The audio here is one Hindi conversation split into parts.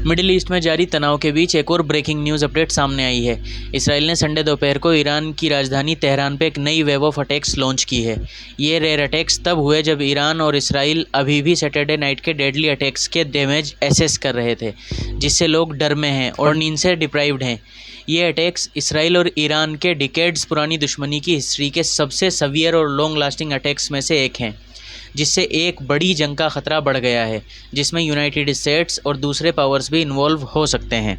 मिडिल ईस्ट में जारी तनाव के बीच एक और ब्रेकिंग न्यूज़ अपडेट सामने आई है। इसराइल ने संडे दोपहर को ईरान की राजधानी तेहरान पर एक नई वेव ऑफ अटैक्स लॉन्च की है। ये रेयर अटैक्स तब हुए जब ईरान और इसराइल अभी भी सैटरडे नाइट के डेडली अटैक्स के डैमेज एसेस कर रहे थे, जिससे लोग डर में हैं और नींद से डिप्राइव्ड हैं। ये अटैक्स इसराइल और ईरान के डिकेड्स पुरानी दुश्मनी की हिस्ट्री के सबसे सवियर और लॉन्ग लास्टिंग अटैक्स में से एक हैं, जिससे एक बड़ी जंग का खतरा बढ़ गया है, जिसमें यूनाइटेड स्टेट्स और दूसरे पावर्स भी इन्वॉल्व हो सकते हैं।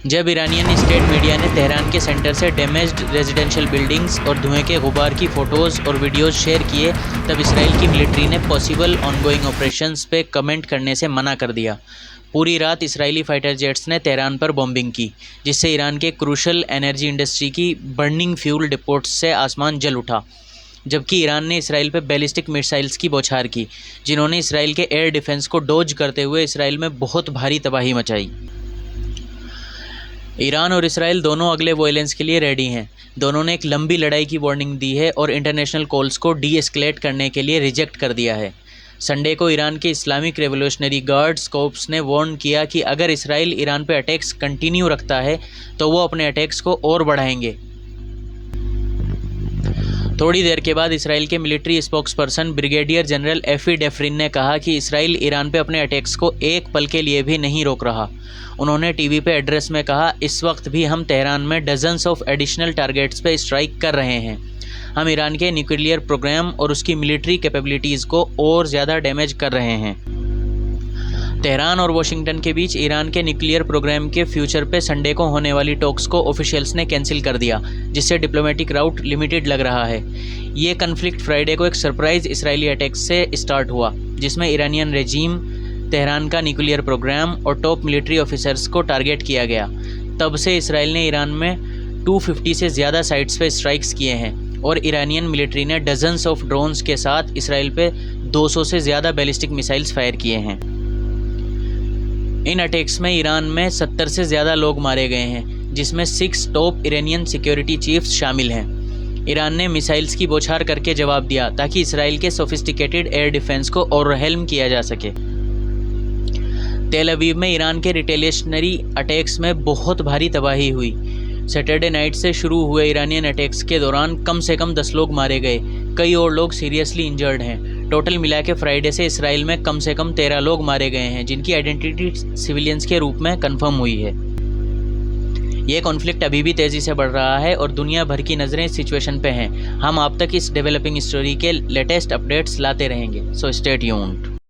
जब ईरानियन स्टेट मीडिया ने तेहरान के सेंटर से डैमेज्ड रेजिडेंशियल बिल्डिंग्स और धुएं के गुबार की फ़ोटोज़ और वीडियोज़ शेयर किए, तब इसराइल की मिलिट्री ने पॉसिबल ऑनगोइंग ऑपरेशंस पे कमेंट करने से मना कर दिया। पूरी रात इसराइली फाइटर जेट्स ने तेहरान पर बॉम्बिंग की, जिससे ईरान के क्रूशल एनर्जी इंडस्ट्री की बर्निंग फ्यूल डिपोट्स से आसमान जल उठा। जबकि ईरान ने इसराइल पर बैलिस्टिक मिसाइल्स की बौछार की, जिन्होंने इसराइल के एयर डिफेंस को डोज करते हुए इसराइल में बहुत भारी तबाही मचाई। ईरान और इसराइल दोनों अगले वॉयलेंस के लिए रेडी हैं। दोनों ने एक लंबी लड़ाई की वार्निंग दी है और इंटरनेशनल कॉल्स को डी एस्केलेट करने के लिए रिजेक्ट कर दिया है। संडे को ईरान के इस्लामिक रेवोल्यूशनरी गार्ड्स कोर्प्स ने वार्न किया कि अगर इसराइल ईरान पर अटैक्स कंटिन्यू रखता है तो वो अपने अटैक्स को और बढ़ाएंगे। थोड़ी देर के बाद इसराइल के मिलिट्री स्पोक्सपर्सन ब्रिगेडियर जनरल एफी डेफरिन ने कहा कि इसराइल ईरान पे अपने अटैक्स को एक पल के लिए भी नहीं रोक रहा। उन्होंने टीवी पे एड्रेस में कहा, इस वक्त भी हम तेहरान में डजन्स ऑफ एडिशनल टारगेट्स पे स्ट्राइक कर रहे हैं। हम ईरान के न्यूक्लियर प्रोग्राम और उसकी मिलिट्री कैपेबिलिटीज़ को और ज़्यादा डैमेज कर रहे हैं। तेहरान और वाशिंगटन के बीच ईरान के न्यूक्लियर प्रोग्राम के फ्यूचर पे संडे को होने वाली टॉक्स को ऑफिशियल्स ने कैंसिल कर दिया, जिससे डिप्लोमेटिक राउट लिमिटेड लग रहा है। ये कन्फ्लिक्ट फ्राइडे को एक सरप्राइज इसराइली अटैक से स्टार्ट हुआ, जिसमें ईरानियन रेजीम, तेहरान का न्यूक्लियर प्रोग्राम और टॉप मिलिट्री ऑफिसर्स को टारगेट किया गया। तब से इसराइल ने ईरान में 250 से ज़्यादा साइट्स पे स्ट्राइक्स किए हैं और ईरानियन मिलिट्री ने डजन्स ऑफ ड्रोन्स के साथ इसराइल पे 200 से ज़्यादा बैलिस्टिक मिसाइल्स फायर किए हैं। इन अटैक्स में ईरान में 70 से ज़्यादा लोग मारे गए हैं, जिसमें 6 टॉप ईरानियन सिक्योरिटी चीफ्स शामिल हैं। ईरान ने मिसाइल्स की बौछार करके जवाब दिया ताकि इसराइल के सोफिस्टिकेटेड एयर डिफेंस को ओवरवेल्म किया जा सके। तेल अवीव में ईरान के रिटेलिएशनरी अटैक्स में बहुत भारी तबाही हुई। सैटरडे नाइट से शुरू हुए ईरानियन अटैक्स के दौरान कम से कम 10 लोग मारे गए, कई और लोग सीरियसली इंजर्ड हैं। टोटल मिला के फ्राइडे से इसराइल में कम से कम 13 लोग मारे गए हैं, जिनकी आइडेंटिटी सिविलियंस के रूप में कंफर्म हुई है। ये कॉन्फ्लिक्ट अभी भी तेज़ी से बढ़ रहा है और दुनिया भर की नज़रें इस सिचुएशन पे हैं। हम आप तक इस डेवलपिंग स्टोरी के लेटेस्ट अपडेट्स लाते रहेंगे, सो स्टे ट्यून्ड।